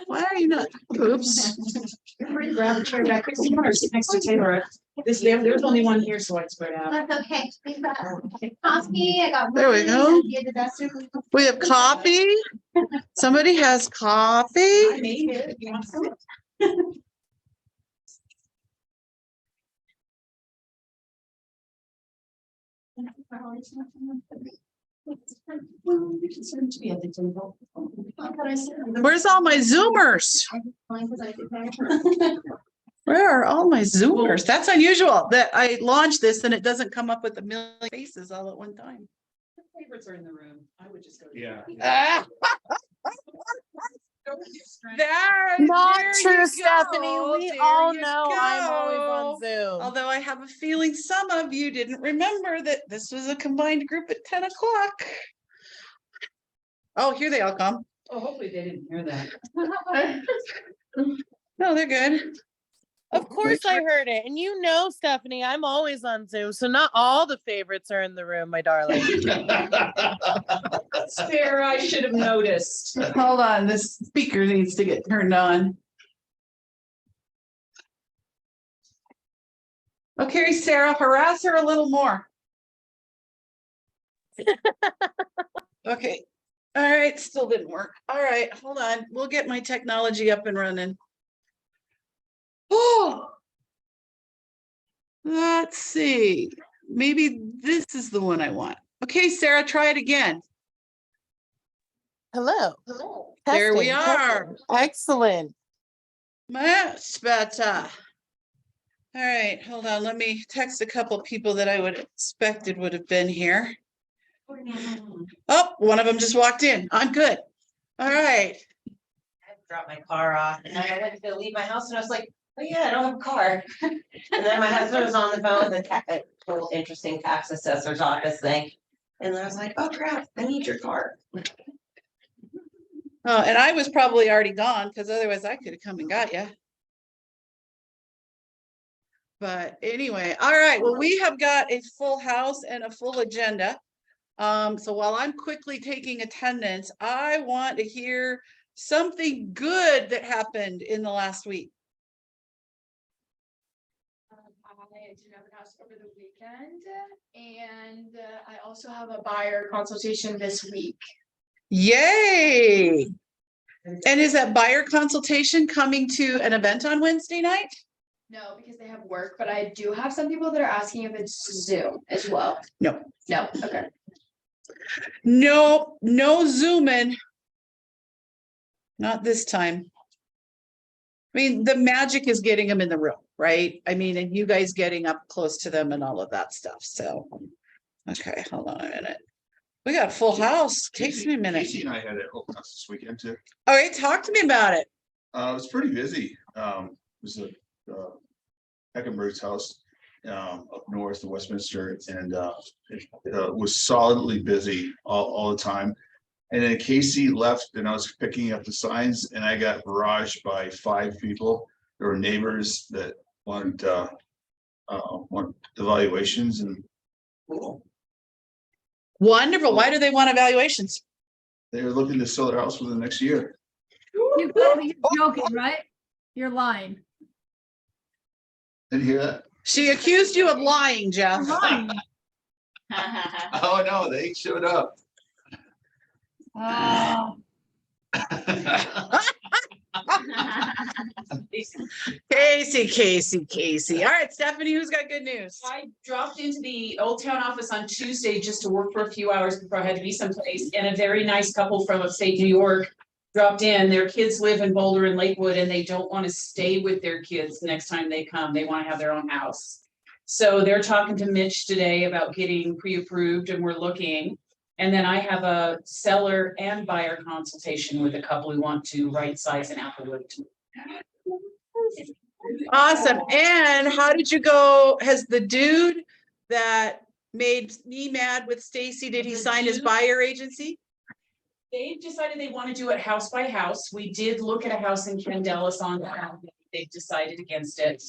Why are you not? Oops. Grab a chair back. Sit next to Taylor. There's only one here, so I spread out. That's okay. We've got coffee. I got. There we go. wine. We have coffee. Somebody has coffee. I made it. You want some? Where's all my Zoomers? Where are all my Zoomers? That's unusual that I launched this and it doesn't come up with a million faces all at one time. The favorites are in the room. I would just go. Ah, there, Not there true, you Stephanie. go, We there all you know I'm always go. on Zoom. Although I have a feeling some of you didn't remember that this was a combined group at 10 o'clock. Oh, here they all come. Oh, hopefully they didn't hear that. No, they're good. Of course I heard it. And you know, Stephanie, I'm always on Zoom. So not all the favorites are in the room, my darling. That's fair. I should have noticed. Hold on, this speaker needs to get turned on. Okay, Sarah, harass her a little more. Okay. All right, still didn't work. All right, hold on. We'll get my technology up and running. Oh, let's see. Maybe this is the one I want. Okay, Sarah, try it again. Hello. There we Testing, are. testing. Excellent. Much better. All right, hold on. Let me text a couple people that I would have expected would have been here. Oh, one of them just walked in. I'm good. All right. I dropped my car off and I went to leave my house and I was like, oh yeah, I don't have a car. And then my husband was on the phone with a little interesting tax assessor's office thing. And I was like, oh crap, I need your car. Oh, and I was probably already gone because otherwise I could have come and got you. But anyway, all right. Well, we have got a full house and a full agenda. So while I'm quickly taking attendance, I want to hear something good that happened in the last week. I do have an house over the weekend, and I also have a buyer consultation this week. Yay! And is that buyer consultation coming to an event on Wednesday night? No, because they have work, but I do have some people that are asking if it's Zoom as well. No. No, okay. No, no Zooming. Not this time. I mean, the magic is getting them in the room, right? I mean, and you guys getting up close to them and all of that stuff. So, okay, hold on a minute. We got a full house. Takes me a minute. Casey and I had an open house this weekend too. All right, talk to me about it. It was pretty busy. It was a Eckenberg's house up north of Westminster, and it was solidly busy all the time. And then Casey left, and I was picking up the signs, and I got barraged by 5 people. There were neighbors that wanted evaluations, and Wonderful. Why do they want evaluations? they were looking to sell their house for the next year. You told me you're joking, right? You're lying. Didn't you hear that? She accused you of lying, Jeff. You're lying. Oh no, they showed up. Oh, Casey. All right, Stephanie, who's got good news? I dropped into the Old Town office on Tuesday just to work for a few hours before I had to be someplace, and a very nice couple from upstate New York dropped in. Their kids live in Boulder and Lakewood, and they don't want to stay with their kids next time they come. They want to have their own house. So they're talking to Mitch today about getting pre-approved, and we're looking. And then I have a seller and buyer consultation with a couple who want to right size an Applewood. Awesome. And how did you go? Has the dude that made me mad with Stacy, did he sign his buyer agency? They've decided they want to do it house by house. We did look at a house in Candelas on that. They've decided against it.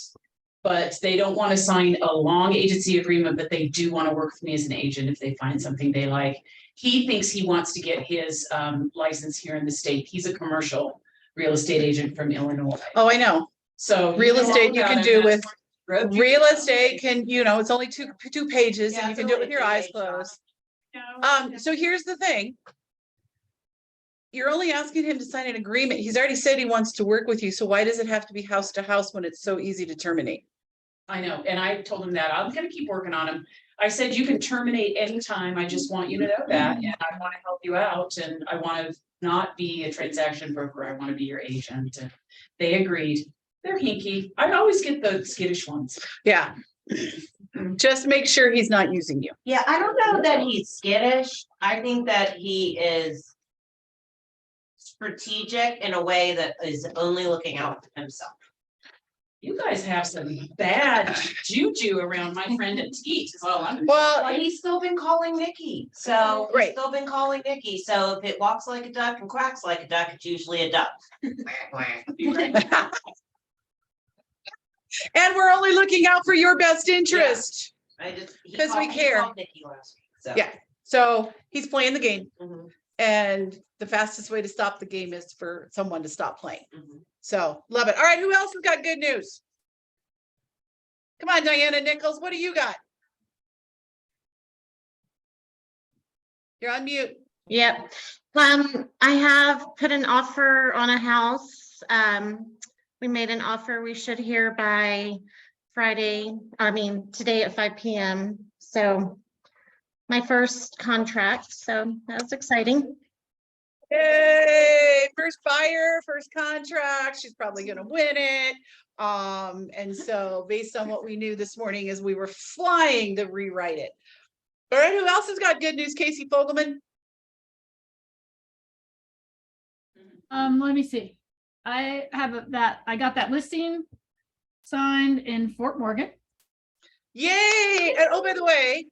But they don't want to sign a long agency agreement, but they do want to work with me as an agent if they find something they like. He thinks he wants to get his license here in the state. He's a commercial real estate agent from Illinois. Oh, I know. So Real estate you can do with, real Real estate can, it's only two pages Yeah, and you it's can do it only with your a eyes two-page job. closed. So here's the thing. You're only asking him to sign an agreement. He's already said he wants to work with you. So why does it have to be house to house when it's so easy to terminate? I know, and I told him that. I'm gonna keep working on him. I said, you can terminate anytime. I just want you to know that, and I want to help you out, and I want to not be a transaction broker. I want to be your agent. And they agreed. They're hinky. I always get the skittish ones. Yeah. Just make sure he's not using you. Yeah, I don't know that he's skittish. I think that he is strategic in a way that is only looking out for himself. You guys have some bad juju around my friend at Teat. Well, Well, But he's still been calling Nikki, so he's Right. still been calling Nikki, so if it walks like a duck and quacks like a duck, it's usually a duck. and we're only looking out for your best interest. He 'Cause we called- he care. called Nikki last week, so. Yeah. So he's playing the game. Mhm, And the fastest way to stop the game is for someone to stop playing. mhm. So love it. All right, who else has got good news? Come on, Diana Nichols, what do you got? You're on mute. Yep. I have put an offer on a house. We made an offer. We should hear by today at 5 p.m. So my first contract, so that's exciting. Yay, first buyer, first contract. She's probably gonna win it. And so based on what we knew this morning as we were flying to rewrite it. All right, who else has got good news? Casey Fogelman? Let me see. I got that listing signed in Fort Morgan. Yay! And oh, by the way,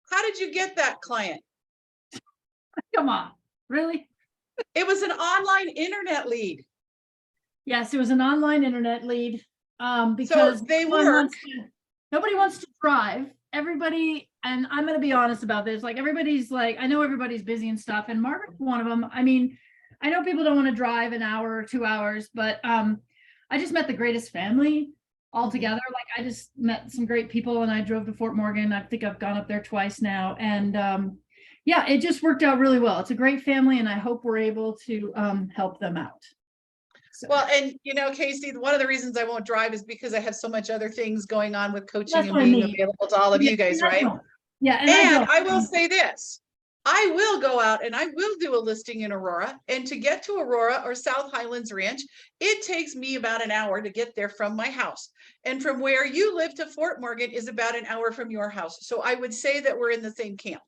how did you get that client? Come on, really? It was an online internet lead. Yes, it was an online internet lead. Because they no one work. wants nobody wants to drive. Everybody, and I'm gonna be honest about this, like everybody's like, I know everybody's busy and stuff, and Margaret's one of them. I mean, I know people don't want to drive an hour or 2 hours, but I just met the greatest family all together. Like I just met some great people and I drove to Fort Morgan. I think I've gone up there twice now. And yeah, it just worked out really well. It's a great family and I hope we're able to help them out. So, Well, and Casey, one of the reasons I won't drive is because I have so much other things going on with coaching That's and what I being mean. available to all of you guys, and I right? don't. Yeah, and And I I will say this, I will go out and I will do a listing in Aurora, and to get to Aurora or South Highlands Ranch, it takes me about an hour to get there from my house. And from where you live to Fort Morgan is about an hour from your house. So I would say that we're in the same camp.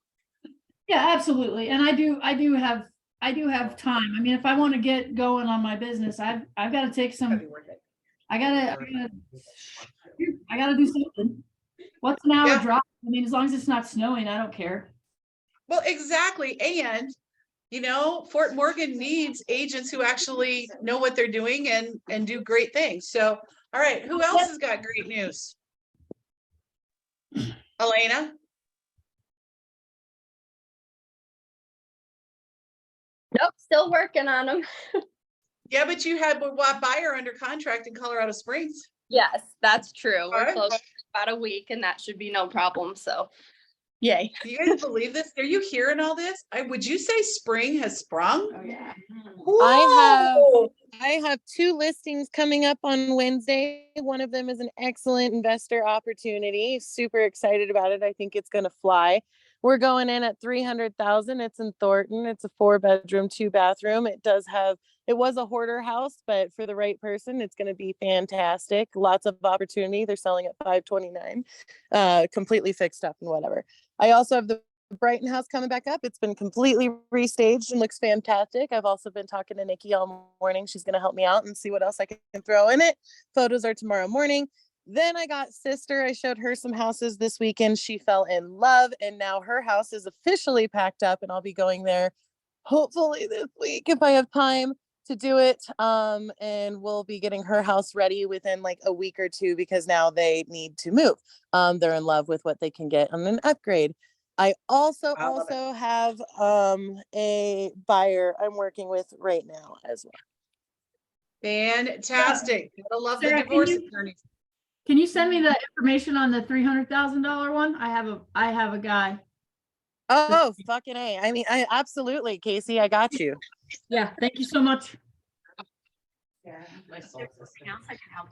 Yeah, absolutely. And I do have time. I mean, if I want to get going on my business, I've got to take some, I gotta do something. What's an hour Yeah. drive? I mean, as long as it's not snowing, I don't care. Well, exactly. And, Fort Morgan needs agents who actually know what they're doing and do great things. So, all right, who else has got great news? Elena? Nope, still working on them. Yeah, but you had what buyer under contract in Colorado Springs. Yes, that's true. We're Alright. close to about a week and that should be no problem. So, yay. Do you guys believe this? Are you hearing all this? Would you say spring has sprung? Oh, yeah. Whoa! I have 2 listings coming up on Wednesday. One of them is an excellent investor opportunity. Super excited about it. I think it's going to fly. We're going in at 300,000. It's in Thornton. It's a 4-bedroom, 2-bathroom. It was a hoarder house, but for the right person, it's going to be fantastic. Lots of opportunity. They're selling at $529, completely fixed up and whatever. I also have the Brighton house coming back up. It's been completely restaged and looks fantastic. I've also been talking to Nikki all morning. She's going to help me out and see what else I can throw in it. Photos are tomorrow morning. Then I got sister. I showed her some houses this weekend. She fell in love and now her house is officially packed up and I'll be going there hopefully this week if I have time. to do it. And we'll be getting her house ready within like a week or two because now they need to move. They're in love with what they can get on an upgrade. I also I love it. have a buyer I'm working with right now as well. Fantastic. I love the Sarah, can divorce you- attorneys. Can you send me the information on the $300,000 one? I have a guy. Oh, fucking A. I mean, I absolutely, Casey, I got you. Yeah, thank you so much. My soul sister.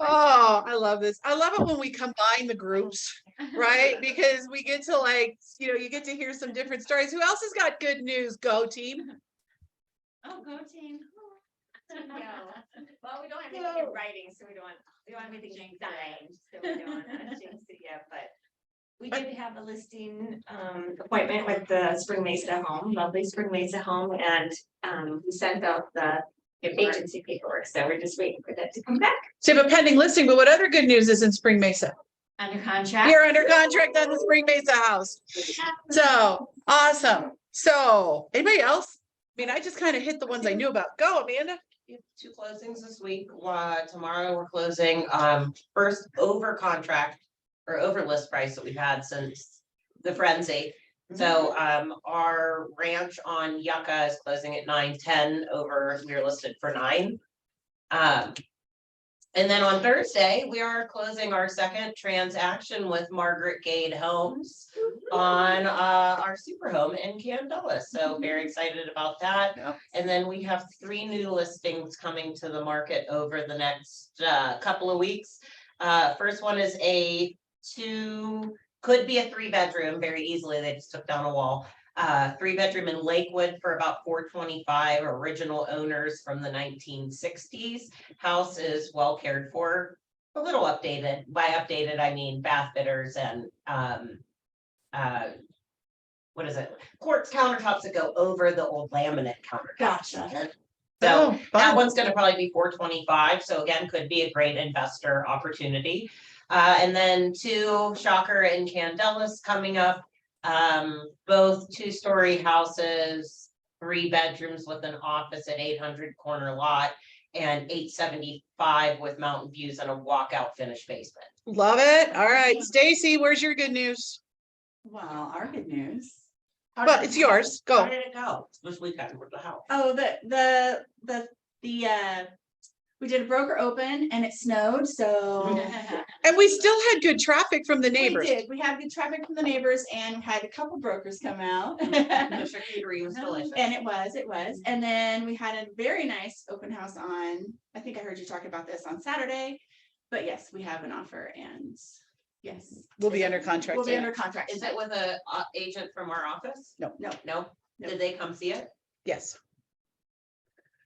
Oh, I love this. I love it when we combine the groups, right? Because we get to like, you get to hear some different stories. Who else has got good news? Go team. Oh, go team. Well, we don't have anything in writing, so we don't have anything signed, so we don't want to jinx it yet, but. We did have a listing appointment with the Spring Mesa home, lovely Spring Mesa home, and we sent out the agency paperwork, so we're just waiting for that to come back. So you have a pending listing, but what other good news is in Spring Mesa? Under contract. You're under contract on the Spring Mesa house. So awesome. So anybody else? I mean, I just kind of hit the ones I knew about. Go, Amanda. We have 2 closings this week. Tomorrow we're closing, first over contract or over list price that we've had since the frenzy. So, our ranch on Yucca is closing at 910 over, we are listed for 9. And then on Thursday, we are closing our second transaction with Margaret Gade Homes on, our super home in Candela. So very excited about that. Yep. And then we have 3 new listings coming to the market over the next couple of weeks. First one is could be a 3-bedroom very easily. They just took down a wall. 3-bedroom in Lakewood for about $425. Original owners from the 1960s. House is well cared for, a little updated. By updated, I mean bath fitters and what is it? Quartz countertops that go over the old laminate countertops. Gotcha. So that fun. one's gonna probably be $425. So again, could be a great investor opportunity. And then 2 Shocker and Candelas coming up. Both 2-story houses, 3 bedrooms with an office at 800 corner lot and 875 with mountain views and a walkout finished basement. Love it. All right, Stacy, where's your good news? Well, our good news. But it's yours. How Go. did it go this weekend with the house? Oh, we did a broker open and it snowed, so. And we still had good traffic from the neighbors. We did. We had good traffic from the neighbors and had a couple brokers come out. The charcuterie was delicious. And it was. And then we had a very nice open house on, I think I heard you talk about this on Saturday. But yes, we have an offer and yes. We'll be under contract. We'll be under contract. Is it with a agent from our office? No. No? Did they come see it? Yes.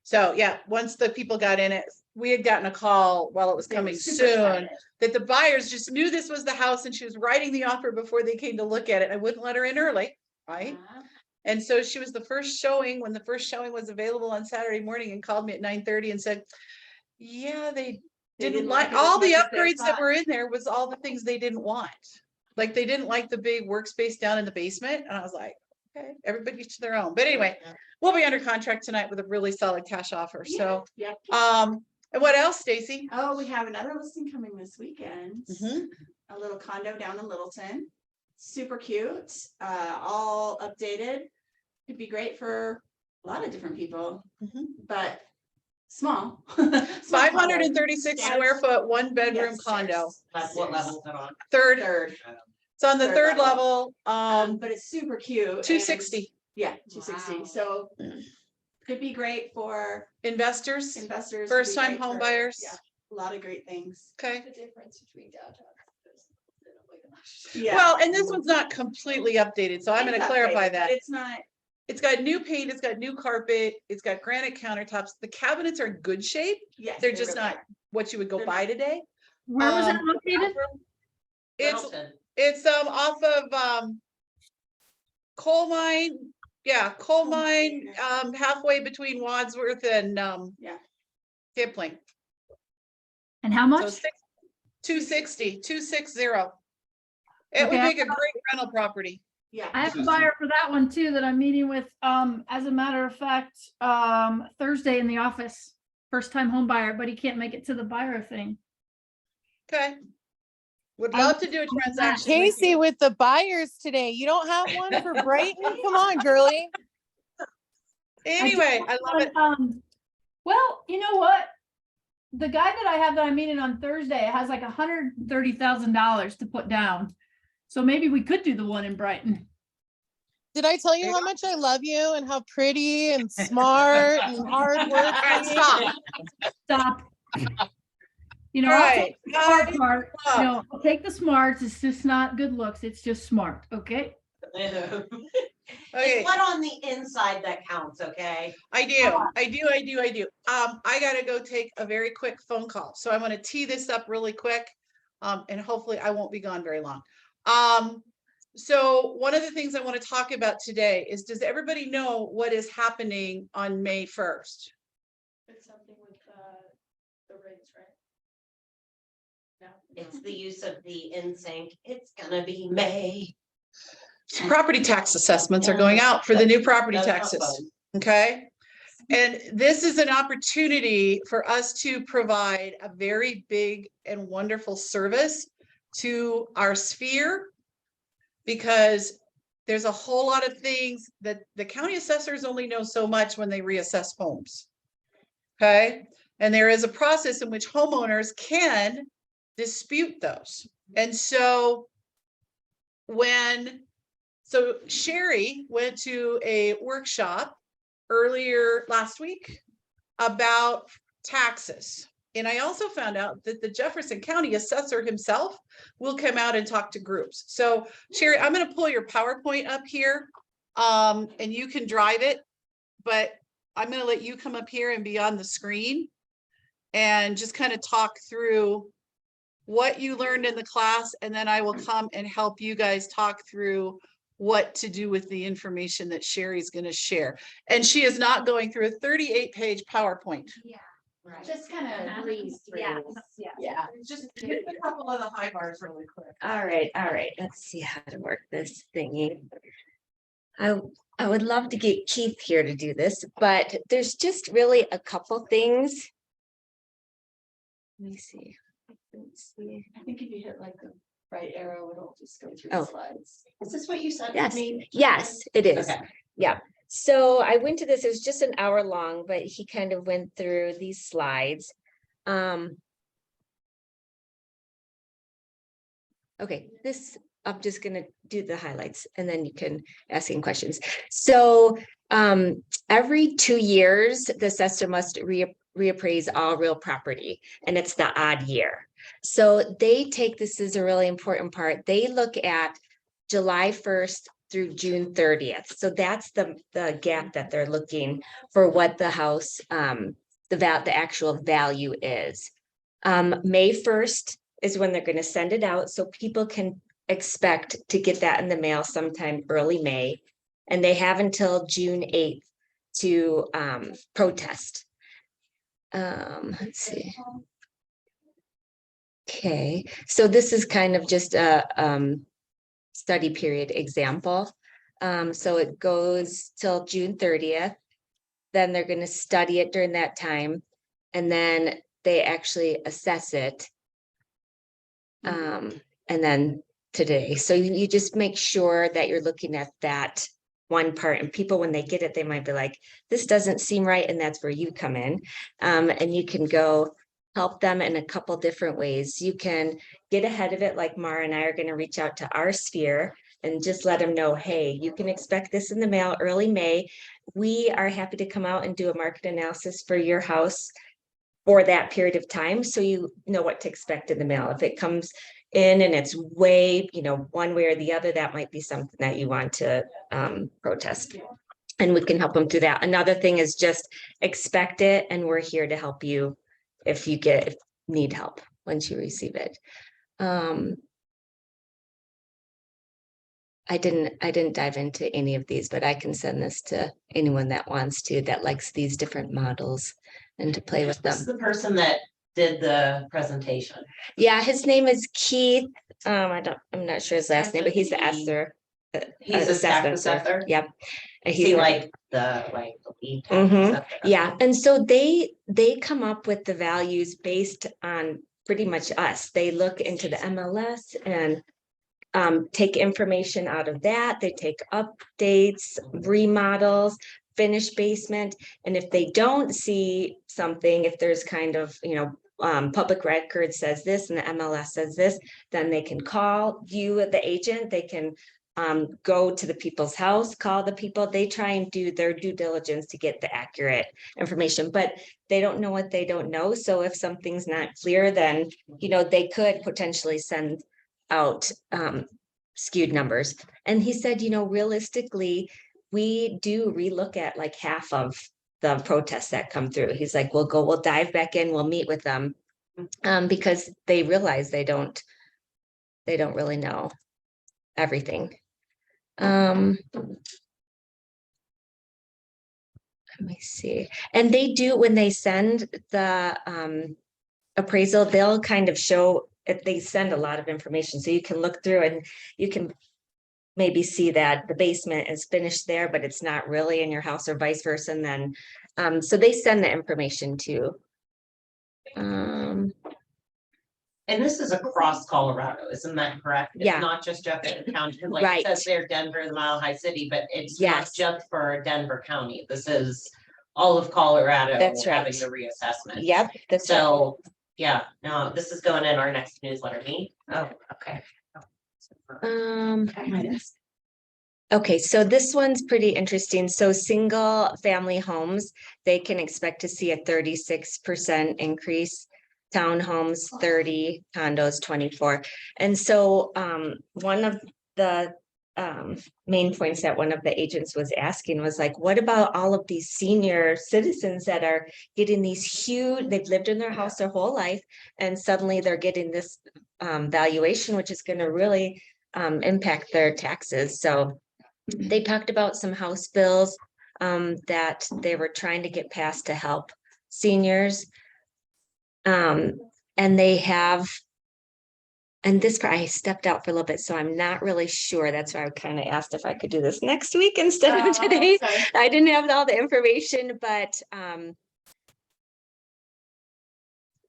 So yeah, once the people got in it, we had gotten a call while it was They were coming super soon excited. that the buyers just knew this was the house and she was writing the offer before they came to look at it. I wouldn't let her in early, right? And so she was the first showing when the first showing was available on Saturday morning and called me at 9:30 and said, yeah, they didn't like it as all the much as they upgrades that thought. were in there was all the things they didn't want. Like they didn't like the big workspace down in the basement. And I was like, okay, everybody to their own. But anyway, we'll be under contract tonight with a really solid cash offer. So, Yeah. and what else, Stacy? Oh, we have another listing coming this weekend. Mhm. A little condo down in Littleton. Super cute, all updated. Could be great for a lot of different people, Mhm. but small. 536 Yeah. square foot, 1-bedroom Yes, condo. That's what level is it on? Third, Third, it's on the third third level. level, but it's super cute. and- 260 Yeah, 260. Wow. So could be great for investors. investors. could be First time great home for- buyers. Yeah, a lot of great things. Okay. The difference between downtown. Yeah. Well, and this one's not completely updated, so I'm It's gonna clarify updated, but that. It's not. It's got new paint, it's got new carpet, it's got granite countertops. The cabinets are in good shape. Yes. They're they just really not are. what you would go They're buy not. today. Where was that Um, located? It's Littleton. It's off of coal mine, coal mine, halfway between Wadsworth and Yeah. Kipling. And how So much? 260. It would Okay. make a great rental property. Yeah. I have a buyer for that one too that I'm meeting with, as a matter of fact, Thursday in the office. first time home buyer, but he can't make it to the buyer thing. Okay. Would love to do a transaction. with Casey you. with the buyers today. You don't have one for Brighton? Come on, girly. Anyway, I love it. Well, you know what? The guy that I have that I'm meeting on Thursday has like $130,000 to put down. So maybe we could do the one in Brighton. Did I tell you how much I love you and how pretty and smart and hard working? Stop. Stop. You know, All I'll right, take the smart guys, part. stop. No, I'll take the smarts. It's just not good looks. It's just smart. Okay. Okay, It's what on the inside that counts, okay? I do. I gotta go take a very quick phone call, so I'm gonna tee this up really quick. And hopefully I won't be gone very long. So one of the things I want to talk about today is, does everybody know what is happening on May 1st? It's something with the rates, right? No. It's the use of the in-sync. It's gonna be May. Property tax assessments are going out for the new property That's not taxes, fun. okay? And this is an opportunity for us to provide a very big and wonderful service to our sphere, because there's a whole lot of things that the county assessors only know so much when they reassess homes. Okay, and there is a process in which homeowners can dispute those. And so Sherry went to a workshop earlier last week about taxes. And I also found out that the Jefferson County assessor himself will come out and talk to groups. So Sherry, I'm going to pull your PowerPoint up here, and you can drive it, but I'm going to let you come up here and be on the screen and just kind of talk through what you learned in the class. And then I will come and help you guys talk through what to do with the information that Sherry's going to share. And she is not going through a 38-page PowerPoint. Yeah. Just kind of breeze through. Yeah. Just hit a couple of the high bars really quick. All right. Let's see how to work this thingy. I would love to get Keith here to do this, but there's just really a couple things. Let me see. Let's see. I think if you hit like the right arrow, it'll just go through Oh. the slides. Is this what you sent Yes, me? yes, it is. Okay. Yeah. So I went to this, it was just an hour long, but he kind of went through these slides. Okay, I'm just gonna do the highlights and then you can ask him questions. So every 2 years, the assessor must reappraise all real property, and it's the odd year. So they take, this is a really important part, they look at July 1st through June 30th. So that's the gap that they're looking for, what the house, the actual value is. May 1st is when they're going to send it out, so people can expect to get that in the mail sometime early May. And they have until June 8th to protest. Let's see. Okay, so this is kind of just a study period example. So it goes till June 30th. Then they're going to study it during that time. And then they actually assess it. And then today. So you just make sure that you're looking at that one part, and people, when they get it, they might be like, this doesn't seem right. And that's where you come in. And you can go help them in a couple different ways. You can get ahead of it, like Mara and I are going to reach out to our sphere and just let them know, hey, you can expect this in the mail early May. We are happy to come out and do a market analysis for your house for that period of time, so you know what to expect in the mail. If it comes in and it's way, one way or the other, that might be something that you want to protest. And we can help them through that. Another thing is just expect it, and we're here to help you if you need help once you receive it. I didn't dive into any of these, but I can send this to anyone that wants to, that likes these different models and to play with them. This is the person that did the presentation. Yeah, his name is Keith. I'm not sure his last name, but he's the assessor. He's a tax assessor. Yep. I he's see like- the lead time and stuff. Yeah, and so they come up with the values based on pretty much us. They look into the MLS and take information out of that. They take updates, remodels, finished basement. And if they don't see something, if there's kind of, public record says this and the MLS says this, then they can call you, the agent. They can go to the people's house, call the people. They try and do their due diligence to get the accurate information, but they don't know what they don't know. So if something's not clear, then, they could potentially send out skewed numbers. And he said, realistically, we do relook at like half of the protests that come through. He's like, we'll dive back in, we'll meet with them. Because they realize they don't really know everything. Let me see. And they do, when they send the appraisal, they'll kind of show, if they send a lot of information, so you can look through and you can maybe see that the basement is finished there, but it's not really in your house, or vice versa. And then, so they send the information too. And this is across Colorado, isn't that correct? Yeah. It's not just Jefferson County, like Right. it says there, Denver, the Mile High City, but it's not Yes. just for Denver County. This is all of Colorado That's right. having the reassessment. Yep. That's right. So, yeah, no, this is going in our next newsletter, me. Oh, okay. Okay, so this one's pretty interesting. So single family homes, they can expect to see a 36% increase. Townhomes, 30, condos, 24. And so one of the main points that one of the agents was asking was like, what about all of these senior citizens that are getting these huge, they've lived in their house their whole life, and suddenly they're getting this valuation, which is going to really impact their taxes. So they talked about some house bills that they were trying to get passed to help seniors. And they have, and this, I stepped out for a little bit, so I'm not really sure. That's why I kind of asked if I could do this next week instead of today. Sorry. I didn't have all the information, but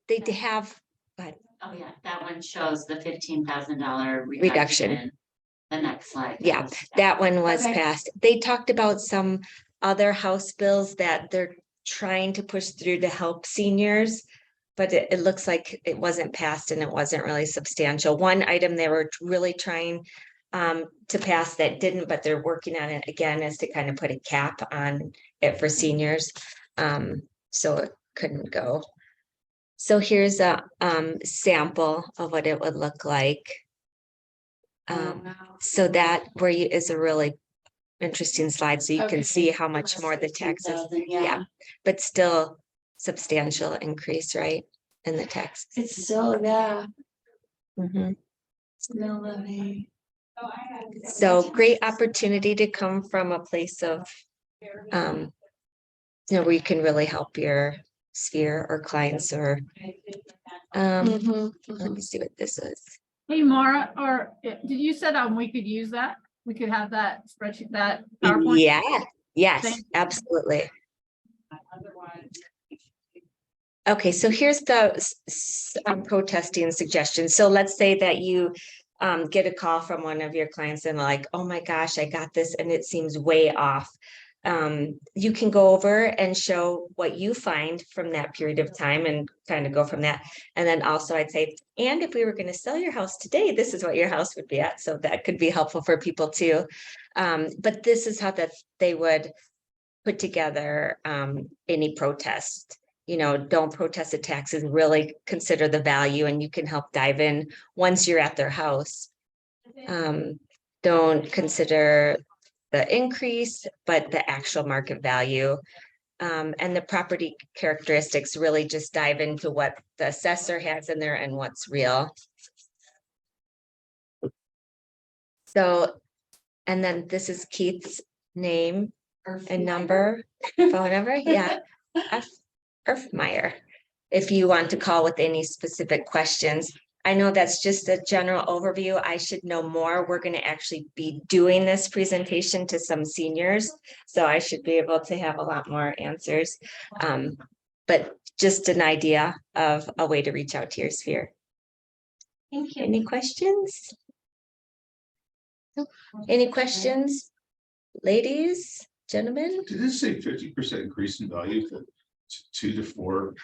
they have, but Oh, yeah, that one shows the $15,000 Reduction. reduction. The next slide. yeah, that one was Okay. passed. They talked about some other House bills that they're trying to push through to help seniors. But it looks like it wasn't passed and it wasn't really substantial. One item they were really trying to pass that didn't, but they're working on it again, is to kind of put a cap on it for seniors. So it couldn't go. So here's a sample of what it would look like. So that is a really interesting slide, so you can see how much more the taxes, yeah, but still substantial increase, right, in the tax. It's still, yeah. Mhm. Mill levy. So great opportunity to come from a place of, where you can really help your sphere or clients or, let me see what this is. Hey, Mara, or did you said we could use that? We could have that spreadsheet, that PowerPoint? Yeah, yes, Thank you. absolutely. Okay, so here's the protesting suggestions. So let's say that you get a call from one of your clients and like, oh my gosh, I got this and it seems way off. You can go over and show what you find from that period of time and kind of go from that. And then also I'd say, and if we were going to sell your house today, this is what your house would be at. So that could be helpful for people too. But this is how that they would put together any protest. Don't protest the taxes, really consider the value, and you can help dive in once you're at their house. Don't consider the increase, but the actual market value. And the property characteristics, really just dive into what the assessor has in there and what's real. So, and then this is Keith's name and number, phone number, yeah. Erfmeyer, if you want to call with any specific questions. I know that's just a general overview. I should know more. We're gonna actually be doing this presentation to some seniors. So I should be able to have a lot more answers. But just an idea of a way to reach out to your sphere. Thank you. Any questions? Any questions? Ladies, gentlemen? Did it say 50% increase in value for 2 to 4,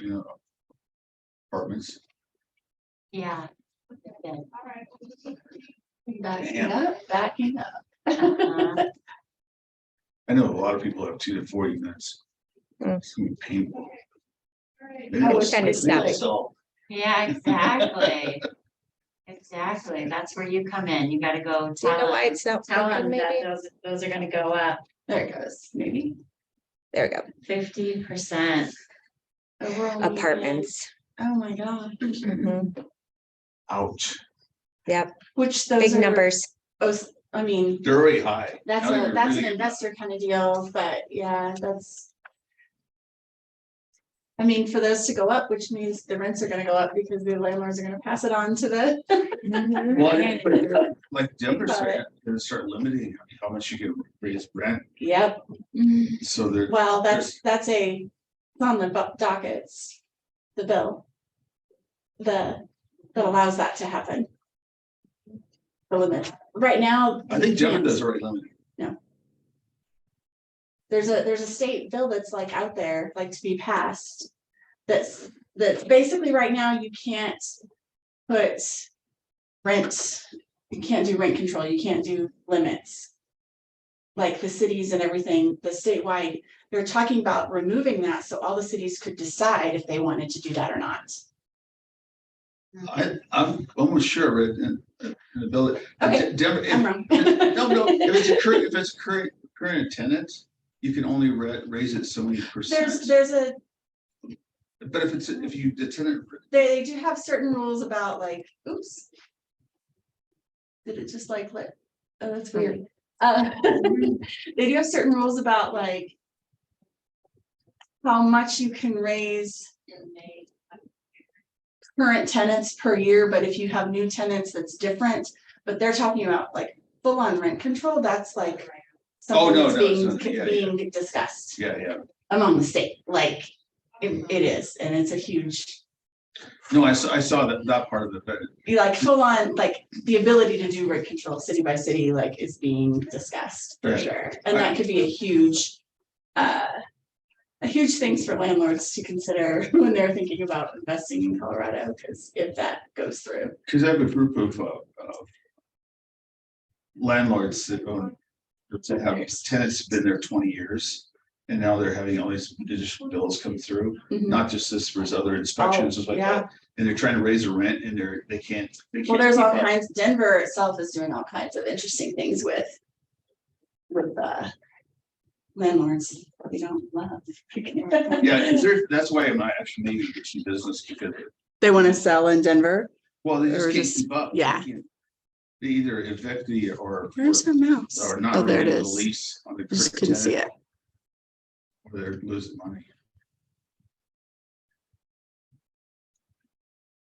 apartments? Yeah. Backing up. Uh-huh. I know a lot of people have 2 to 4 units. Mm. It's gonna be painful. Maybe I they'll wish split- kind of maybe they'll stopping. sell. Yeah, exactly. Exactly. That's where you come in. You gotta go Do you know tell why them, it's not tell working them that maybe? those are gonna go up There it goes, maybe. There we go. 50%. Overall unit. Apartments. Oh my god. Mhm. Ouch. Yep, Which those big are, numbers. those, I mean, They're already high. that's Now a, they're that's an really- investor kind of deal, but yeah, that's. I mean, for those to go up, which means the rents are gonna go up because the landlords are gonna pass it on to the. Mhm. Well, but like Denver Got said, they're gonna start limiting how much you can raise rent. Yep. So they're. Well, that's it's on the dockets, the bill. That allows that to happen. The limit, right now. I think you Denver can't. does already limit. There's a state bill that's like out there, like to be passed. That's basically right now you can't put rent, you can't do rent control, you can't do limits. Like the cities and everything, the statewide, they're talking about removing that, so all the cities could decide if they wanted to do that or not. I'm almost sure I read in the bill. Okay, Denver, I'm wrong. no, if it's current tenant, you can only raise it so many percent. There's a, But if the tenant, they do have certain rules about like, oops. Did it just like let, oh, that's weird. They do have certain rules about like. How much you can raise. Current tenants per year, but if you have new tenants, that's different, but they're talking about like full on rent control, that's like. Something no, that's no, being discussed yeah. among the state, like it is, and it's a huge. No, I saw that part of it, but You like full on, like the ability to do rent control city by city, like is being discussed for Yeah. sure, and that could be a huge things for landlords to consider when they're thinking about investing in Colorado, because if that goes through. because I have a group of landlords that own, that have tenants been there 20 years. And now they're having all these additional bills come through, not just this, there's other inspections, and like that. And they're trying to raise the rent and they can't. Well, there's all kinds, Denver itself is doing all kinds of interesting things with landlords that we don't love. Yeah, that's why I'm not actually maybe getting business, because They want to sell in Denver. well, they just Or can't just- keep up. yeah. They can't- They either evict or Where's her mouse? or not Oh, there it renew the is. lease on the Just current couldn't see tenant, it. or they're losing money.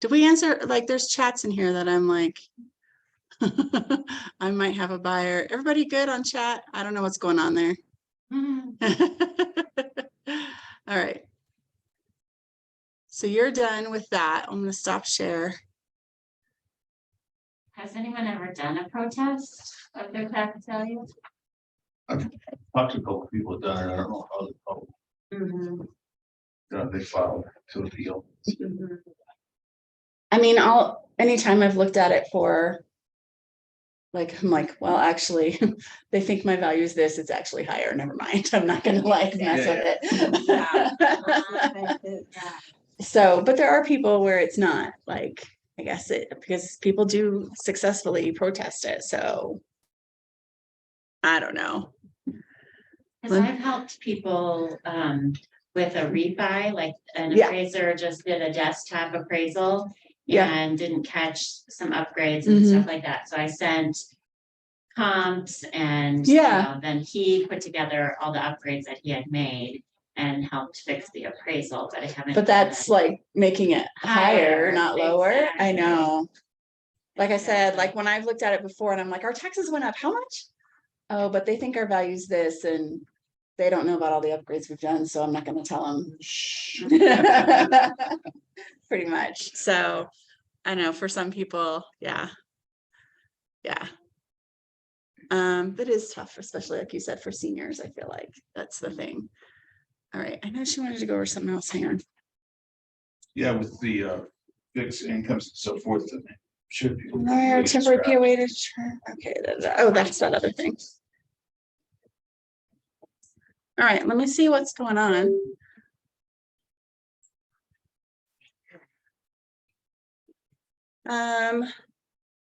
Did we answer, like, there's chats in here that I'm like. I might have a buyer. Everybody good on chat? I don't know what's going on there. All right. So you're done with that. I'm gonna stop share. Has anyone ever done a protest of their tax value? I've talked to a couple of people that done it. I don't know how they filed to appeal. I mean, anytime I've looked at it for. Like, I'm like, well, actually, they think my value is this, it's actually higher, never mind, I'm not gonna like mess with it. So, but there are people where it's not, like, I guess because people do successfully protest it, so. I don't know. Cause I've helped people with a refi, like an Yeah. appraiser just did a desktop appraisal. Yeah. And didn't catch some upgrades and stuff like that, so I sent comps and. Yeah. Then he put together all the upgrades that he had made and helped fix the appraisal, but I haven't. But that's like making it higher, Higher, not lower, I exactly. know. Like I said, like when I've looked at it before and I'm like, our taxes went up, how much? Oh, but they think our value's this and they don't know about all the upgrades we've done, so I'm not gonna tell them. Pretty much. So I know for some people, yeah. Yeah. But it is tough, especially like you said, for seniors. I feel like that's the thing. All right. I know she wanted to go over something else. Hang on. Yeah, with the fixed incomes and so forth, it should be. Temporary POA to okay. Oh, that's that other thing. All right, let me see what's going on.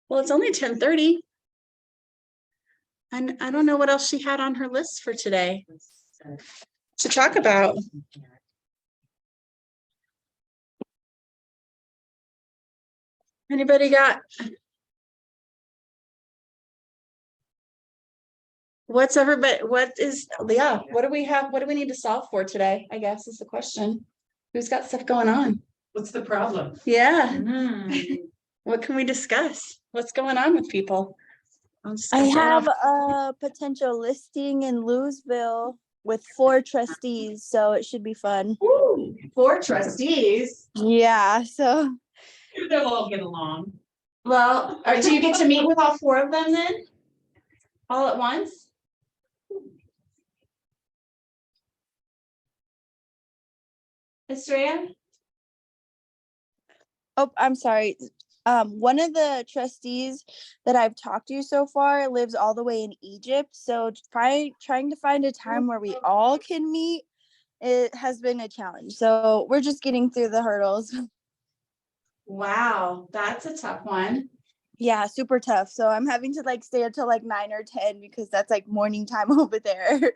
Well, it's only 10:30. And I don't know what else she had on her list for today to talk about. Anybody got? What's everybody, what is, yeah, what do we have? What do we need to solve for today? I guess is the question. Who's got stuff going on? What's the problem? Yeah. Mm. What can we discuss? What's going on with people? I have a potential listing in Louisville with 4 trustees, so it should be fun. Ooh, 4 trustees. Yeah, so They'll all get along. Well, do you get to meet with all 4 of them then? All at once? Estrella? oh, I'm sorry. One of the trustees that I've talked to so far lives all the way in Egypt, so trying to find a time where we all can meet, it has been a challenge. So we're just getting through the hurdles. Wow, that's a tough one. Yeah, super tough. So I'm having to like stay until like 9 or 10 because that's like morning time over there.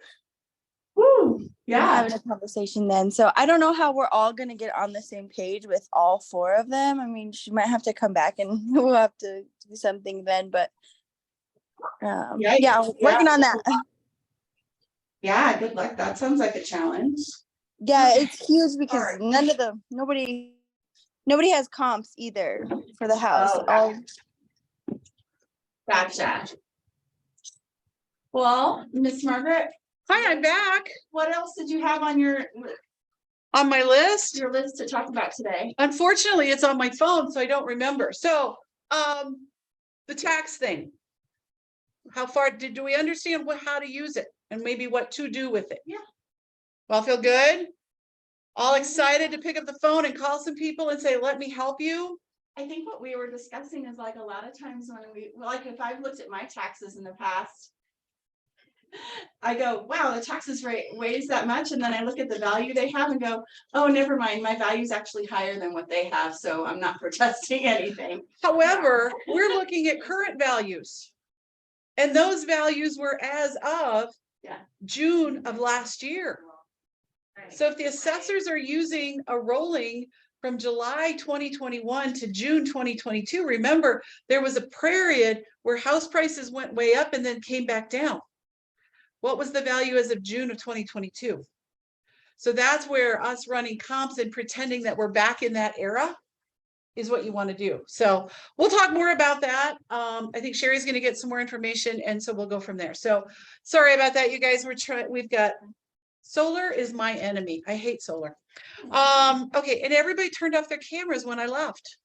Woo, yeah. Having a conversation then. So I don't know how we're all gonna get on the same page with all 4 of them. I mean, she might have to come back and we'll have to do something then, but yeah, working on that. Yeah, good luck. That sounds like a challenge. Yeah, it's huge because nobody has comps either for the house. Oh, gotcha. Well, Miss Margaret. Hi, I'm back What else did you have on on my list. your list to talk about today? Unfortunately, it's on my phone, so I don't remember. So, the tax thing. How far do we understand how to use it and maybe what to do with it? Yeah. All feel good? All excited to pick up the phone and call some people and say, let me help you? I think what we were discussing is like a lot of times when like if I've looked at my taxes in the past, I go, wow, the taxes rate weighs that much. And then I look at the value they have and go, oh, never mind. My value is actually higher than what they have. So I'm not protesting anything. However, we're looking at current values. And those values were as of June of last year. So if the assessors are using a rolling from July 2021 to June 2022, remember there was a period where house prices went way up and then came back down. What was the value as of June of 2022? So that's where us running comps and pretending that we're back in that era is what you want to do. So we'll talk more about that. I think Sherry's going to get some more information, and so we'll go from there. So sorry about that, you guys. We've got solar is my enemy. I hate solar. Okay, and everybody turned off their cameras when I left.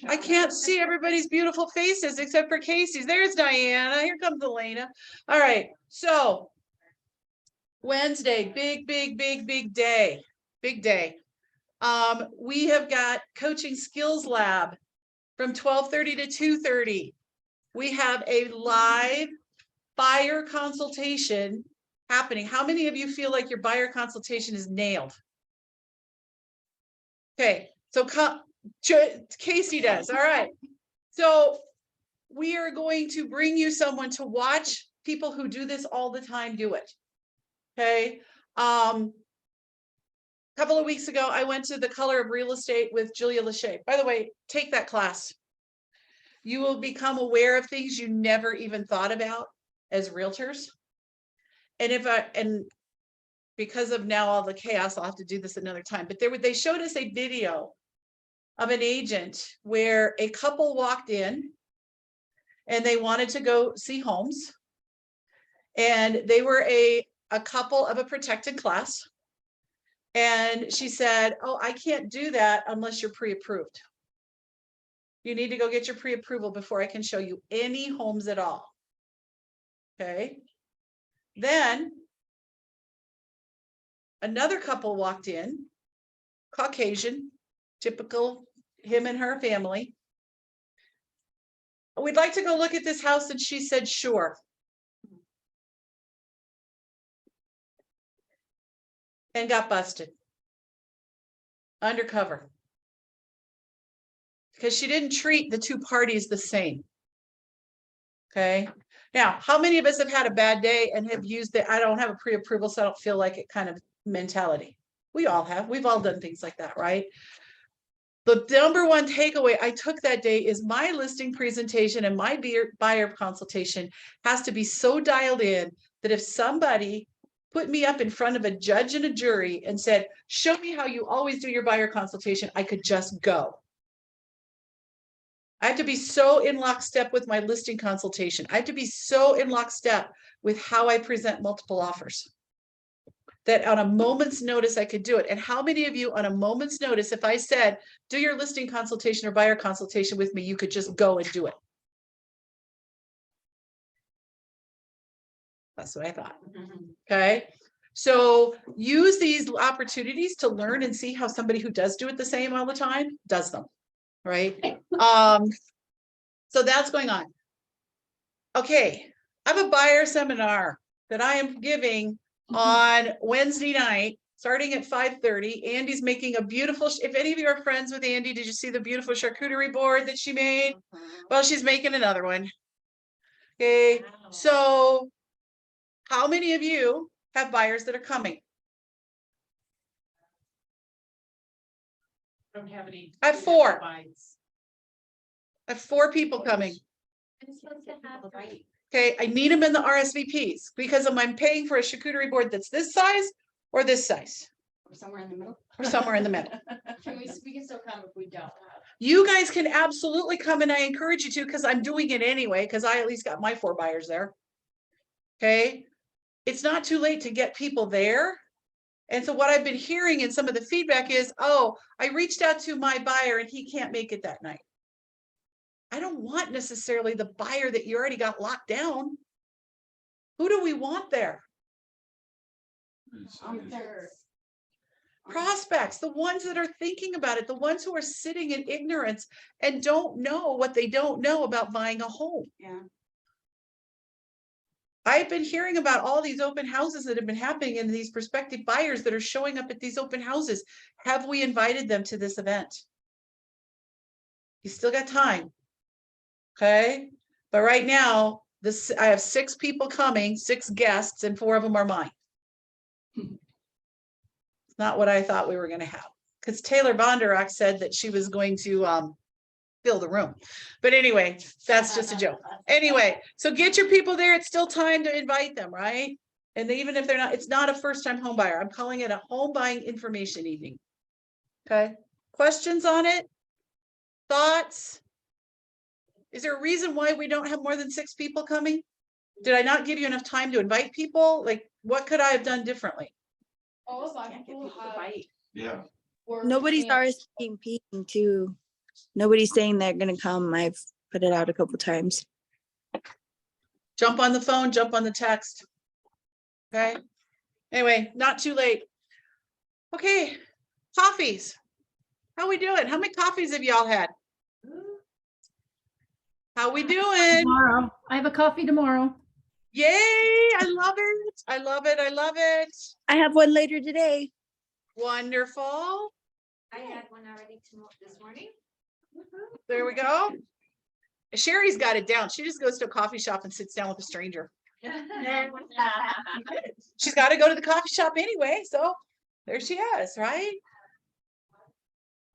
I can't see everybody's beautiful faces except for Casey's. There's Diana. Here comes Elena. All right, so Wednesday, big day. Big day. We have got coaching skills lab from 12:30 to 2:30. We have a live buyer consultation happening. How many of you feel like your buyer consultation is nailed? Okay, so Casey does. All right. So we are going to bring you someone to watch people who do this all the time do it. Okay. A couple of weeks ago, I went to the Color of Real Estate with Julia Lachey. By the way, take that class. You will become aware of things you never even thought about as realtors. And because of now all the chaos, I'll have to do this another time. But they showed us a video of an agent where a couple walked in and they wanted to go see homes. And they were a couple of a protected class. And she said, oh, I can't do that unless you're pre-approved. You need to go get your pre-approval before I can show you any homes at all. Okay. Then another couple walked in, Caucasian, typical him and her family. We'd like to go look at this house. And she said, sure. And got busted. Undercover. Because she didn't treat the two parties the same. Okay. Now, how many of us have had a bad day and have used the I don't have a pre-approval, so I don't feel like it kind of mentality? We all have. We've all done things like that, right? The number one takeaway I took that day is my listing presentation and my buyer consultation has to be so dialed in that if somebody put me up in front of a judge and a jury and said, show me how you always do your buyer consultation, I could just go. I have to be so in lockstep with my listing consultation. I have to be so in lockstep with how I present multiple offers that on a moment's notice, I could do it. And how many of you on a moment's notice, if I said, do your listing consultation or buyer consultation with me, you could just go and do it? That's what I thought. Okay. So use these opportunities to learn and see how somebody who does do it the same all the time does them. Right. So that's going on. Okay. I have a buyer seminar that I am giving on Wednesday night, starting at 5:30. Andy's making a beautiful, if any of you are friends with Andy, did you see the beautiful charcuterie board that she made? Well, she's making another one. Okay. So how many of you have buyers that are coming? Don't have any. I have 4. bites. I have 4 people coming. Okay, I need them in the RSVPs because I'm paying for a charcuterie board that's this size or this size. Or somewhere in the middle. Or somewhere in the middle. We can still come if we don't have. You guys can absolutely come, and I encourage you to because I'm doing it anyway because I at least got my 4 buyers there. Okay, it's not too late to get people there. And so what I've been hearing in some of the feedback is, oh, I reached out to my buyer and he can't make it that night. I don't want necessarily the buyer that you already got locked down. Who do we want there? Prospects, the ones that are thinking about it, the ones who are sitting in ignorance and don't know what they don't know about buying a home. Yeah. I've been hearing about all these open houses that have been happening and these prospective buyers that are showing up at these open houses. Have we invited them to this event? You still got time. Okay. But right now, I have 6 people coming, 6 guests, and 4 of them are mine. It's not what I thought we were going to have. Because Taylor Bondurant said that she was going to fill the room. But anyway, that's just a joke. Anyway, so get your people there. It's still time to invite them, right? And even if they're not, it's not a first-time home buyer. I'm calling it a home buying information evening. Okay. Questions on it? Thoughts? Is there a reason why we don't have more than 6 people coming? Did I not give you enough time to invite people? Like, what could I have done differently? All of our people have Yeah. work Nobody's and- RSVPing too. Nobody's saying they're gonna come. I've put it out a couple times. Jump on the phone, jump on the text. Okay. Anyway, not too late. Okay. Coffees. How we doing? How many coffees have y'all had? How we doing? Tomorrow. I have a coffee tomorrow. Yay. I love it. I love it. I love it. I have one later today. Wonderful. I had one already this morning. There we go. Sherry's got it down. She just goes to a coffee shop and sits down with a stranger. She's got to go to the coffee shop anyway. So there she is, right?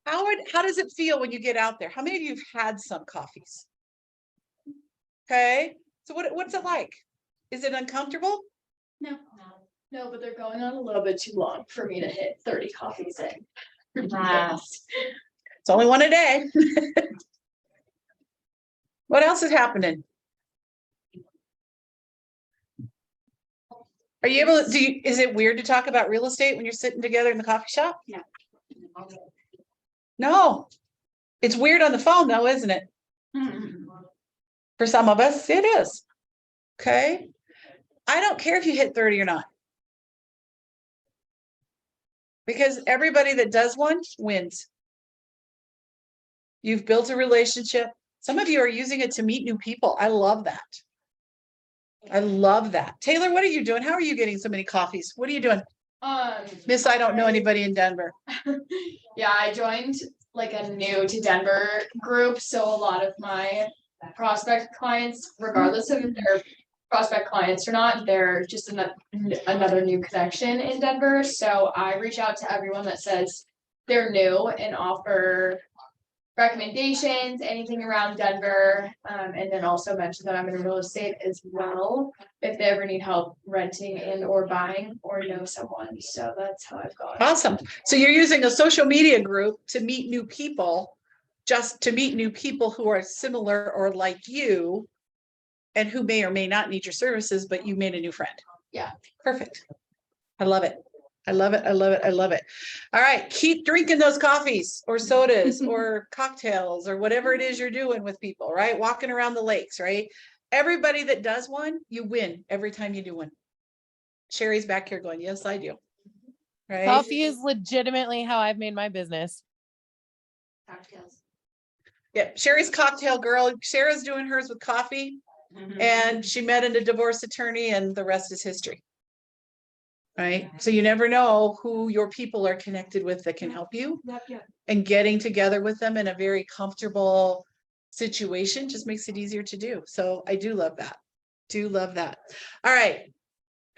How does it feel when you get out there? How many of you have had some coffees? Okay. So what's it like? Is it uncomfortable? No, but they're going on a little bit too long for me to hit 30 coffees in. It's only one a day. What else is happening? Are you able to, is it weird to talk about real estate when you're sitting together in the coffee shop? Yeah. No. It's weird on the phone though, isn't it? For some of us, it is. Okay. I don't care if you hit 30 or not. Because everybody that does one wins. You've built a relationship. Some of you are using it to meet new people. I love that. I love that. Taylor, what are you doing? How are you getting so many coffees? What are you doing? Miss, I don't know anybody in Denver. Yeah, I joined like a new to Denver group, so a lot of my prospect clients, regardless of if they're prospect clients or not, they're just another new connection in Denver. So I reach out to everyone that says they're new and offer recommendations, anything around Denver, and then also mention that I'm in real estate as well, if they ever need help renting and or buying or know someone. So that's how I've got. Awesome. So you're using a social media group to meet new people, just to meet new people who are similar or like you, and who may or may not need your services, but you made a new friend. Yeah. Perfect. I love it. I love it. I love it. I love it. All right. Keep drinking those coffees or sodas or cocktails or whatever it is you're doing with people, right? Walking around the lakes, right? Everybody that does one, you win every time you do one. Sherry's back here going, yes, I do. Right? Coffee is legitimately how I've made my business. Cocktails. Yeah. Sherry's cocktail girl. Sarah's doing hers with coffee. And she met a divorce attorney and the rest is history. Right? So you never know who your people are connected with that can help you. And getting together with them in a very comfortable situation just makes it easier to do. So I do love that. Do love that. All right.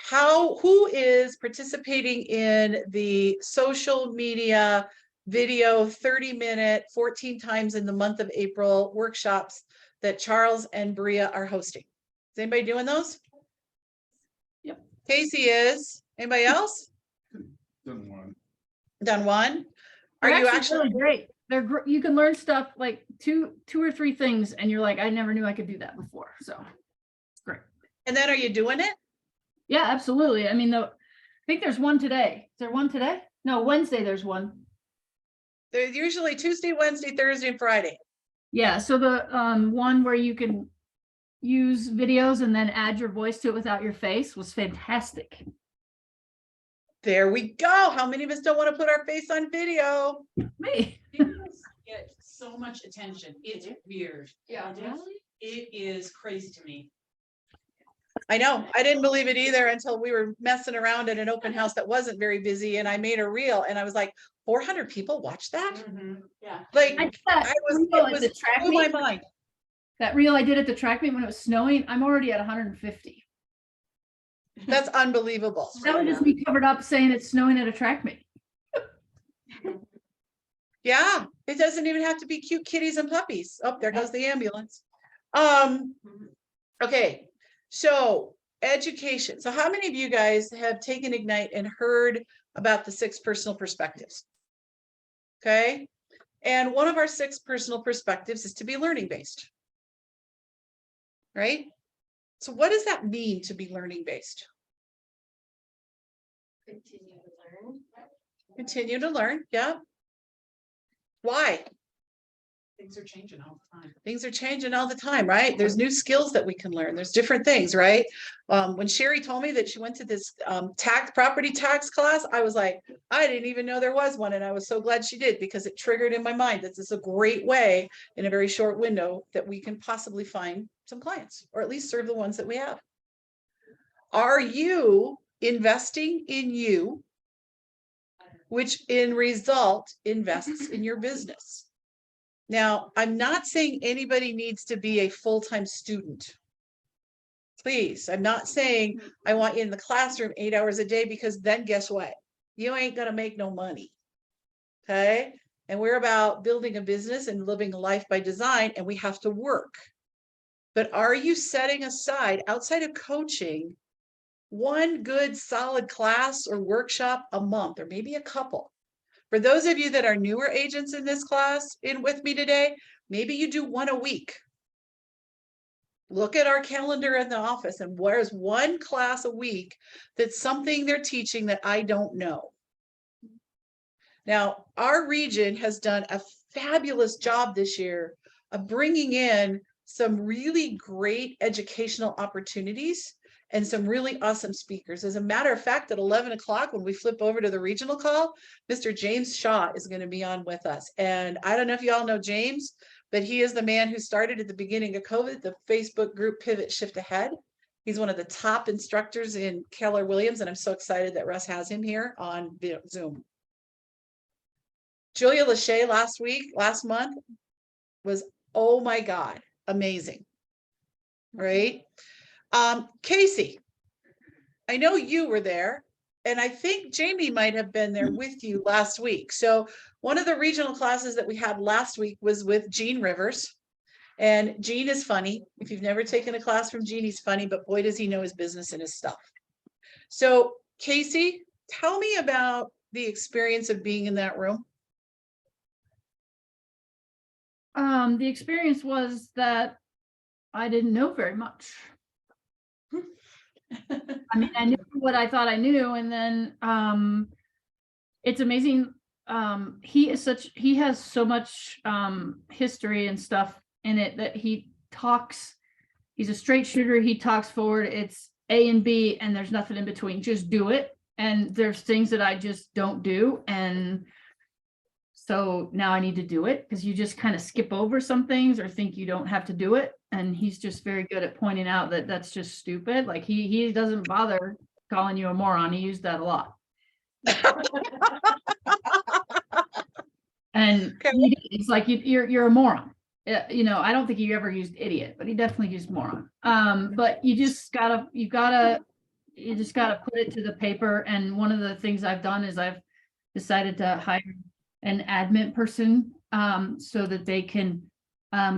Who is participating in the social media video 30-minute 14 times in the month of April workshops that Charles and Bria are hosting? Is anybody doing those? Yep. Casey is. Anybody else? Done one. Done one? Are They're you actually really great? You can learn stuff like two or three things, and you're like, I never knew I could do that before. So it's great. And then are you doing it? Yeah, absolutely. I mean, I think there's one today. Is there one today? No, Wednesday there's one. They're usually Tuesday, Wednesday, Thursday, and Friday. Yeah, so the one where you can use videos and then add your voice to it without your face was fantastic. There we go. How many of us don't want to put our face on video? Me. Get so much attention. It's weird. Yeah. It is crazy to me. I know. I didn't believe it either until we were messing around at an open house that wasn't very busy and I made a reel and I was like, 400 people watch that? Yeah. Like I did that reel at the track blew my meet. mind. That reel I did at the track meet when it was snowing, I'm already at 150. That's unbelievable. That was just me covered up saying it's snowing at a track meet. Yeah, it doesn't even have to be cute kitties and puppies. Oh, there goes the ambulance. Okay, so education. So how many of you guys have taken Ignite and heard about the 6 personal perspectives? Okay, and one of our 6 personal perspectives is to be learning based. Right? So what does that mean to be learning based? Continue to learn. Continue to learn, yeah. Why? Things are changing all the time. Things are changing all the time, right? There's new skills that we can learn. There's different things, right? When Sherry told me that she went to this property tax class, I was like, I didn't even know there was one. And I was so glad she did because it triggered in my mind that this is a great way in a very short window that we can possibly find some clients or at least serve the ones that we have. Are you investing in you, which in result invests in your business? Now, I'm not saying anybody needs to be a full-time student. Please, I'm not saying I want you in the classroom 8 hours a day because then guess what? You ain't gonna make no money. Okay? And we're about building a business and living a life by design, and we have to work. But are you setting aside, outside of coaching, one good solid class or workshop a month, or maybe a couple, For those of you that are newer agents in this class in with me today, maybe you do one a week. Look at our calendar in the office and where's one class a week that's something they're teaching that I don't know. Now, our region has done a fabulous job this year of bringing in some really great educational opportunities and some really awesome speakers. As a matter of fact, at 11 o'clock, when we flip over to the regional call, Mr. James Shaw is going to be on with us. And I don't know if you all know James, but he is the man who started at the beginning of COVID, the Facebook group Pivot Shift Ahead. He's one of the top instructors in Keller Williams, and I'm so excited that Russ has him here on Zoom. Julia Lachey last month was, oh my God, amazing, right? Casey, I know you were there, and I think Jamie might have been there with you last week. So one of the regional classes that we had last week was with Gene Rivers. And Gene is funny. If you've never taken a class from Gene, he's funny, but boy, does he know his business and his stuff. So Casey, tell me about the experience of being in that room. The experience was that I didn't know very much. I mean, I knew what I thought I knew, and then it's amazing. He has so much history and stuff in it that he's a straight shooter. He talks forward. It's A and B, and there's nothing in between. Just do it. And there's things that I just don't do, and so now I need to do it, because you just kind of skip over some things or think you don't have to do it. And he's just very good at pointing out that that's just stupid. Like he doesn't bother calling you a moron. He used that a lot. And it's like you're a moron. You know, I don't think he ever used idiot, but he definitely used moron. But you just gotta put it to the paper. And one of the things I've done is I've decided to hire an admin person so that they can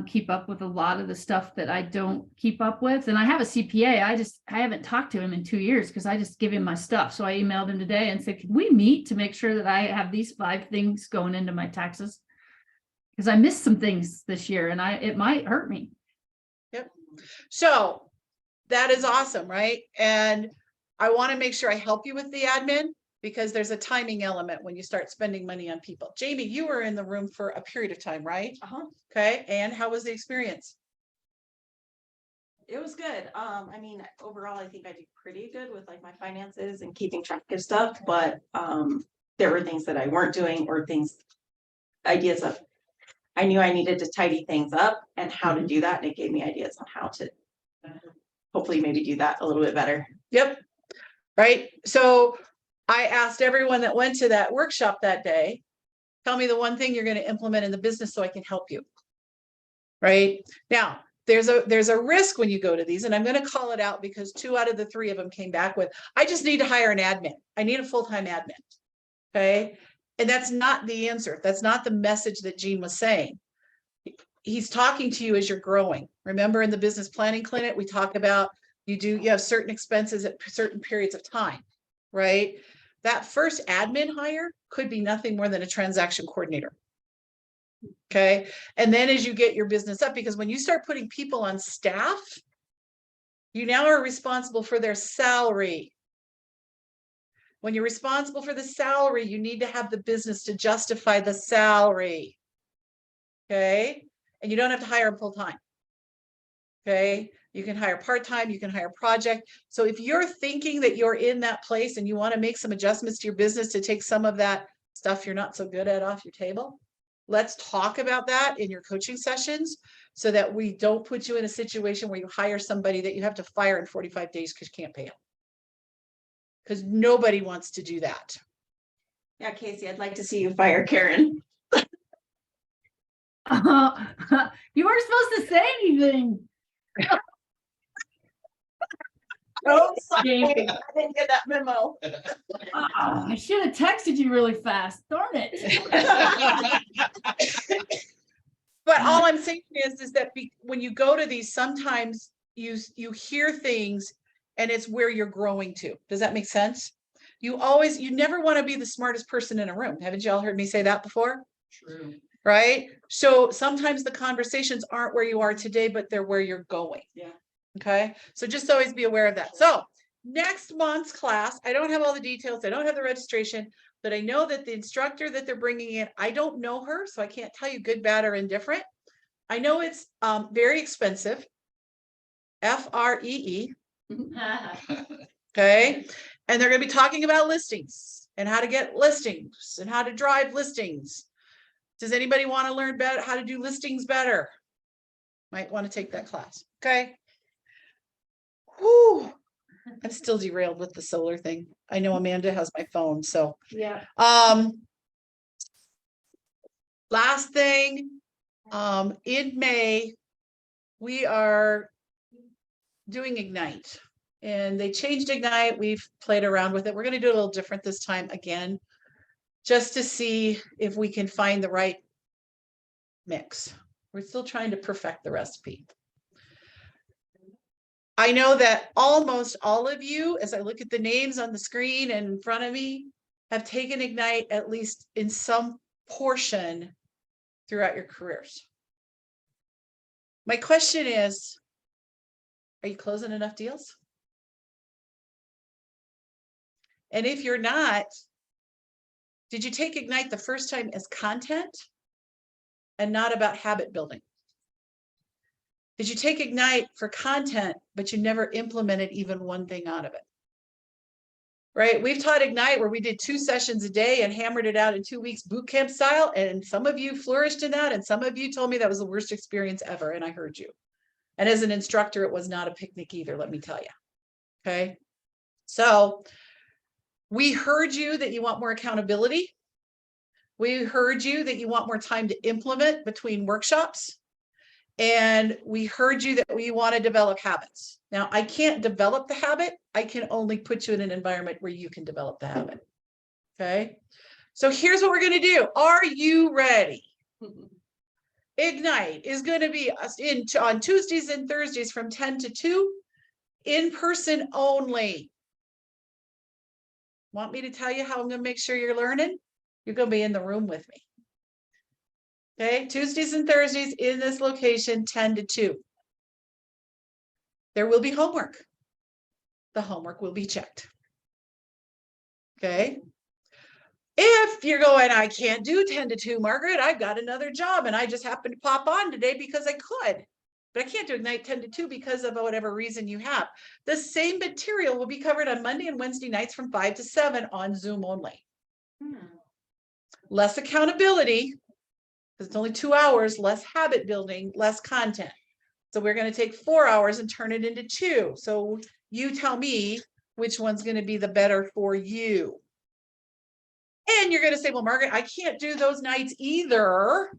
keep up with a lot of the stuff that I don't keep up with. And I have a CPA. I haven't talked to him in 2 years because I just give him my stuff. So I emailed him today and said, can we meet to make sure that I have these 5 things going into my taxes? Because I missed some things this year and it might hurt me. Yep. So that is awesome, right? And I want to make sure I help you with the admin, because there's a timing element when you start spending money on people. Jamie, you were in the room for a period of time, right? Okay. And how was the experience? It was good. I mean, overall, I think I did pretty good with like my finances and keeping track of stuff, but there were things that I weren't doing, or ideas of, I knew I needed to tidy things up and how to do that. And it gave me ideas on how to hopefully maybe do that a little bit better. Yep. Right. So I asked everyone that went to that workshop that day, tell me the one thing you're going to implement in the business so I can help you. Right now, there's a risk when you go to these, and I'm going to call it out because 2 out of the 3 of them came back with, I just need to hire an admin. I need a full-time admin. Okay. And that's not the answer. That's not the message that Gene was saying. He's talking to you as you're growing. Remember, in the business planning clinic, we talk about you have certain expenses at certain periods of time, right? That first admin hire could be nothing more than a transaction coordinator. Okay. And then as you get your business up, because when you start putting people on staff, you now are responsible for their salary. When you're responsible for the salary, you need to have the business to justify the salary. Okay. And you don't have to hire them full time. Okay. You can hire part-time, you can hire project. So if you're thinking that you're in that place and you want to make some adjustments to your business to take some of that stuff you're not so good at off your table, let's talk about that in your coaching sessions so that we don't put you in a situation where you hire somebody that you have to fire in 45 days because you can't pay them. Because nobody wants to do that. Yeah, Casey, I'd like to see you fire Karen. You weren't supposed to say anything. Oh, sorry. I didn't get that memo. I should have texted you really fast. Darn it. But all I'm saying is that when you go to these, sometimes you hear things and it's where you're growing to. Does that make sense? You never want to be the smartest person in a room. Haven't you all heard me say that before? True. Right? So sometimes the conversations aren't where you are today, but they're where you're going. Yeah. Okay. So just always be aware of that. So next month's class, I don't have all the details. I don't have the registration, but I know that the instructor that they're bringing in, I don't know her, so I can't tell you good, bad, or indifferent. I know it's very expensive. FREE. Okay. And they're going to be talking about listings and how to get listings and how to drive listings. Does anybody want to learn better how to do listings better? Might want to take that class. Okay. Whew. I'm still derailed with the solar thing. I know Amanda has my phone, so Yeah. last thing, in May, we are doing Ignite. And they changed Ignite. We've played around with it. We're going to do it a little different this time again, just to see if we can find the right mix. We're still trying to perfect the recipe. I know that almost all of you, as I look at the names on the screen and in front of me, have taken Ignite at least in some portion throughout your careers. My question is, are you closing enough deals? And if you're not, did you take Ignite the first time as content and not about habit building? Did you take Ignite for content, but you never implemented even one thing out of it? Right? We've taught Ignite where we did 2 sessions a day and hammered it out in 2 weeks boot camp style. And some of you flourished in that. And some of you told me that was the worst experience ever. And I heard you. And as an instructor, it was not a picnic either, let me tell you. Okay. So we heard you that you want more accountability. We heard you that you want more time to implement between workshops. And we heard you that we want to develop habits. Now, I can't develop the habit. I can only put you in an environment where you can develop the habit. Okay. So here's what we're going to do. Are you ready? Ignite is going to be on Tuesdays and Thursdays from 10 to 2, in person only. Want me to tell you how I'm going to make sure you're learning? You're going to be in the room with me. Okay, Tuesdays and Thursdays in this location, 10 to 2. There will be homework. The homework will be checked. Okay. If you're going, I can't do 10 to 2, Margaret, I've got another job and I just happened to pop on today because I could, but I can't do Ignite 10 to 2 because of whatever reason you have. The same material will be covered on Monday and Wednesday nights from 5 to 7 on Zoom only. Less accountability, because it's only 2 hours, less habit building, less content. So we're going to take 4 hours and turn it into 2. So you tell me which one's going to be the better for you. And you're going to say, well, Margaret, I can't do those nights either.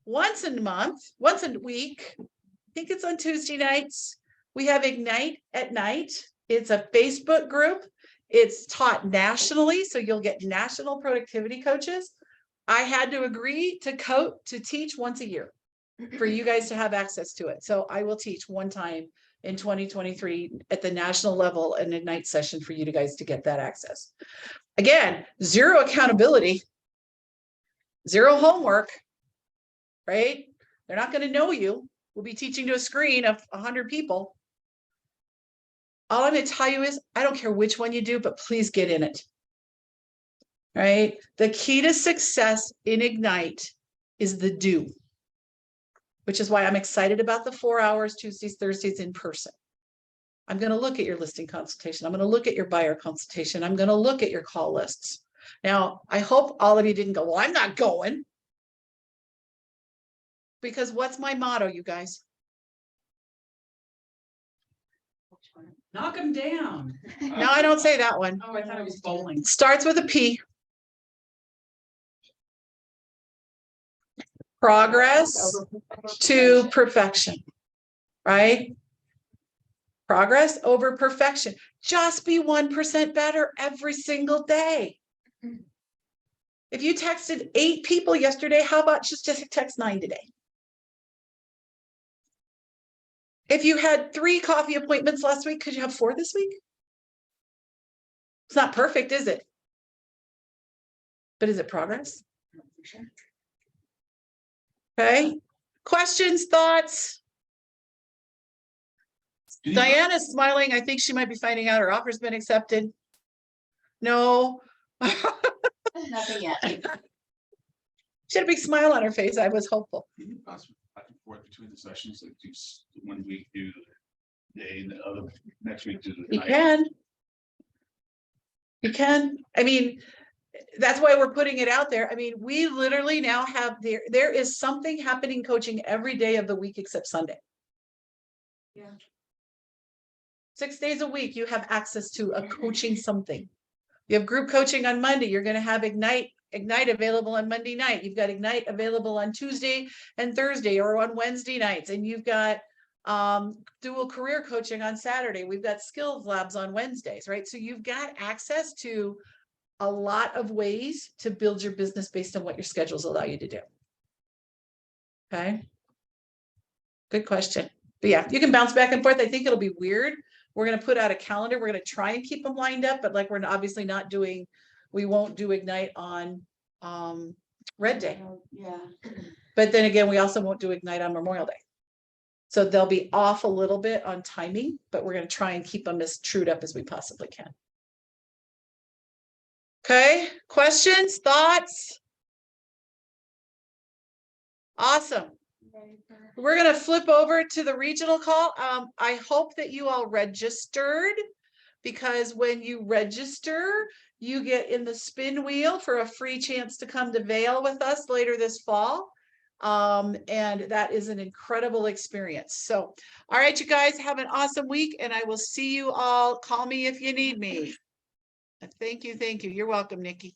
Once a month, once a week, I think it's on Tuesday nights, we have Ignite at night. It's a Facebook group. It's taught nationally, so you'll get national productivity coaches. I had to agree to teach once a year for you guys to have access to it. So I will teach one time in 2023 at the national level, an Ignite session for you guys to get that access. Again, 0 accountability, 0 homework, right? They're not going to know you. We'll be teaching to a screen of 100 people. All I'm going to tell you is, I don't care which one you do, but please get in it. Right? The key to success in Ignite is the do, which is why I'm excited about the 4 hours, Tuesdays, Thursdays in person. I'm going to look at your listing consultation. I'm going to look at your buyer consultation. I'm going to look at your call lists. Now, I hope all of you didn't go, well, I'm not going. Because what's my motto, you guys? Knock them down. No, I don't say that one. Oh, I thought it was bowling. Starts with a P. Progress to perfection, right? Progress over perfection. Just be 1% better every single day. If you texted 8 people yesterday, how about just text 9 today? If you had 3 coffee appointments last week, could you have 4 this week? It's not perfect, is it? But is it progress? Okay, questions, thoughts? Diana's smiling. I think she might be finding out her offer's been accepted. No. Nothing yet. She had a big smile on her face. I was hopeful. Can you pass back and forth between the sessions, like do one week do the day and the other next week do the You night? can. You can. I mean, that's why we're putting it out there. I mean, we literally now have there is something happening coaching every day of the week except Sunday. Yeah. 6 days a week, you have access to a coaching something. You have group coaching on Monday. You're going to have Ignite available on Monday night. You've got Ignite available on Tuesday and Thursday or on Wednesday nights. And you've got dual career coaching on Saturday. We've got skills labs on Wednesdays, right? So you've got access to a lot of ways to build your business based on what your schedules allow you to do. Okay. Good question. But yeah, you can bounce back and forth. I think it'll be weird. We're going to put out a calendar. We're going to try and keep them lined up, but like we're obviously not doing, we won't do Ignite on Red Day. Yeah. But then again, we also won't do Ignite on Memorial Day. So they'll be off a little bit on timing, but we're going to try and keep them as trued up as we possibly can. Okay, questions, thoughts? Awesome. We're going to flip over to the regional call. I hope that you all registered, because when you register, you get in the spin wheel for a free chance to come to Vail with us later this fall. And that is an incredible experience. So, all right, you guys have an awesome week, and I will see you all. Call me if you need me. Thank you. Thank you. You're welcome, Nikki.